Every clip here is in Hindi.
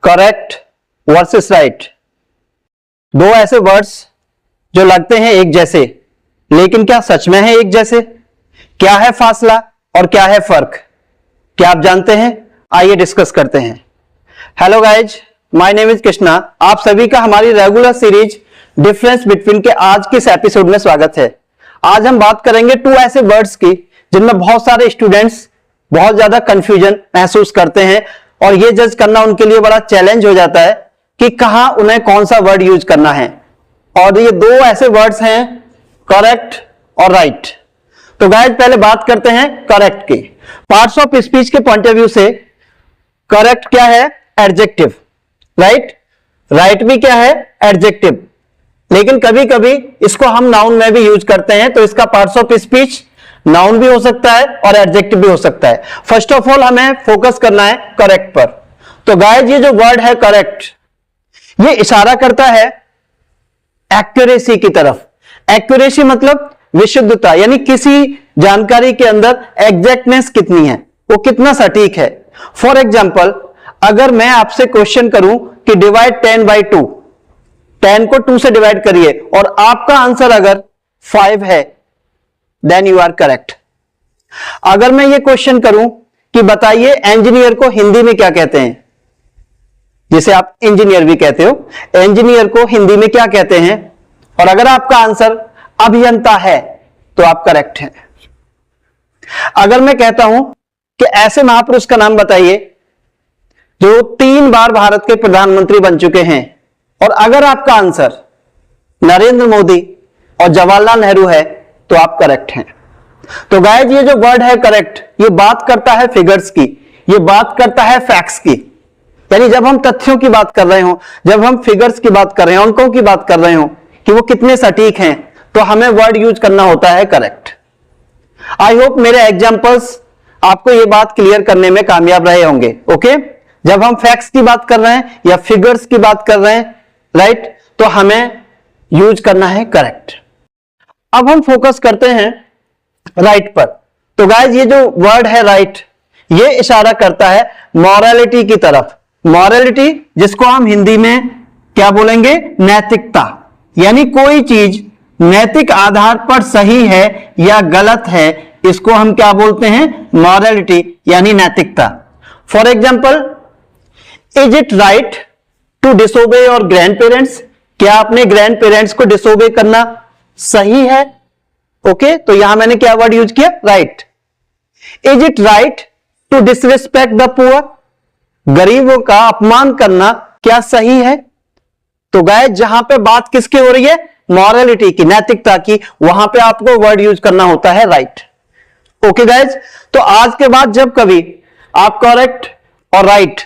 करेक्ट वर्सेस राइट, दो ऐसे वर्ड्स जो लगते हैं एक जैसे, लेकिन क्या सच में है एक जैसे? क्या है फासला और क्या है फर्क? क्या आप जानते हैं? आइए डिस्कस करते हैं। Hello guys, my name is Krishna. आप सभी का हमारी रेगुलर सीरीज डिफरेंस बिटवीन के आज के इस एपिसोड में स्वागत है। आज हम बात करेंगे टू ऐसे वर्ड्स की जिनमें बहुत सारे स्टूडेंट्स बहुत ज्यादा कंफ्यूजन महसूस करते हैं और ये जज करना उनके लिए बड़ा चैलेंज हो जाता है कि कहां उन्हें कौन सा वर्ड यूज करना है। और ये दो ऐसे वर्ड्स हैं, करेक्ट और राइट। तो गाइस पहले बात करते हैं करेक्ट की। पार्ट्स ऑफ स्पीच के पॉइंट ऑफ व्यू से करेक्ट क्या है? एडजेक्टिव। राइट भी क्या है? एडजेक्टिव। लेकिन कभी कभी इसको हम नाउन में भी यूज करते हैं, तो इसका पार्ट्स ऑफ स्पीच नाउन भी हो सकता है और एडजेक्टिव भी हो सकता है। फर्स्ट ऑफ ऑल हमें फोकस करना है करेक्ट पर। तो गाइस ये जो वर्ड है करेक्ट, ये इशारा करता है एक्यूरेसी की तरफ। एक्यूरेसी मतलब विशुद्धता, यानी किसी जानकारी के अंदर एग्जैक्टनेस कितनी है, वो कितना सटीक है। फॉर एग्जाम्पल, अगर मैं आपसे क्वेश्चन करूं कि डिवाइड 10 by 2, 10 को 2 से डिवाइड करिए, और आपका आंसर अगर 5 है, देन यू आर करेक्ट। अगर मैं ये क्वेश्चन करूं कि बताइए इंजीनियर को हिंदी में क्या कहते हैं, जिसे आप इंजीनियर भी कहते हो, इंजीनियर को हिंदी में क्या कहते हैं, और अगर आपका आंसर अभियंता है तो आप करेक्ट हैं। अगर मैं कहता हूं कि ऐसे महापुरुष का नाम बताइए जो 3 बार भारत के प्रधानमंत्री बन चुके हैं, और अगर आपका आंसर नरेंद्र मोदी और जवाहरलाल नेहरू है तो आप करेक्ट हैं। तो गाइस ये जो वर्ड है करेक्ट, ये बात करता है फिगर्स की, ये बात करता है फैक्ट्स की। यानी जब हम तथ्यों की बात कर रहे हो, जब हम फिगर्स की बात कर रहे हैं, अंकों की बात कर रहे हो कि वो कितने सटीक हैं, तो हमें वर्ड यूज करना होता है करेक्ट। आई होप मेरे एग्जांपल्स आपको ये बात क्लियर करने में कामयाब रहे होंगे। ओके, जब हम फैक्ट्स की बात कर रहे हैं या फिगर्स की बात कर रहे हैं, राइट, तो हमें यूज करना है करेक्ट। अब हम फोकस करते हैं राइट पर। तो गाइस ये जो वर्ड है राइट, ये इशारा करता है मॉरलिटी की तरफ। मॉरलिटी, जिसको हम हिंदी में क्या बोलेंगे? नैतिकता। यानी कोई चीज नैतिक आधार पर सही है या गलत है, इसको हम क्या बोलते हैं? मॉरलिटी, यानी नैतिकता। For example, is it right to disobey your grand parents? क्या अपने ग्रैंड पेरेंट्स को डिसोबे करना सही है? ओके, तो यहां मैंने क्या वर्ड यूज किया? Right. Is it right to disrespect the poor? गरीबों का अपमान करना क्या सही है? तो गाइस जहां पे बात किसकी हो रही है? मॉरलिटी की, नैतिकता की, वहां पे आपको वर्ड यूज करना होता है राइट। ओके गाइस, तो आज के बाद जब कभी आप करेक्ट और राइट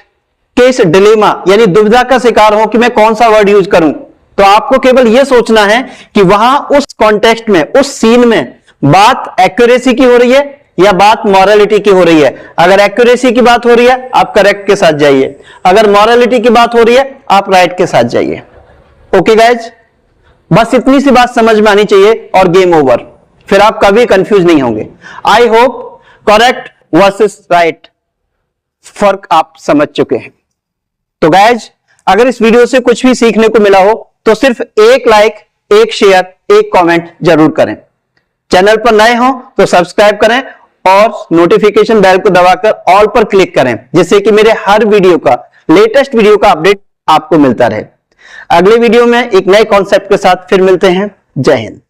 के इस डिलेमा यानी दुविधा का शिकार हो कि मैं कौन सा वर्ड यूज करूं, तो आपको केवल यह सोचना है कि वहां उस कॉन्टेक्स्ट में, उस सीन में बात एक्यूरेसी की हो रही है या बात मॉरलिटी की हो रही है। अगर एक्यूरेसी की बात हो रही है आप करेक्ट के साथ जाइए, अगर मॉरलिटी की बात हो रही है आप राइट के साथ जाइए। ओके गाइज, बस इतनी सी बात समझ में आनी चाहिए और गेम ओवर, फिर आप कभी कंफ्यूज नहीं होंगे। I hope correct versus right फर्क आप समझ चुके हैं। तो गाइज अगर इस वीडियो से कुछ भी सीखने को मिला हो तो सिर्फ एक लाइक, एक शेयर, एक कमेंट जरूर करें। चैनल पर नए हो तो सब्सक्राइब करें और नोटिफिकेशन बेल को दबाकर ऑल पर क्लिक करें, जिससे कि मेरे हर वीडियो का, लेटेस्ट वीडियो का अपडेट आपको मिलता रहे। अगले वीडियो में एक नए कॉन्सेप्ट के साथ फिर मिलते हैं। जय हिंद।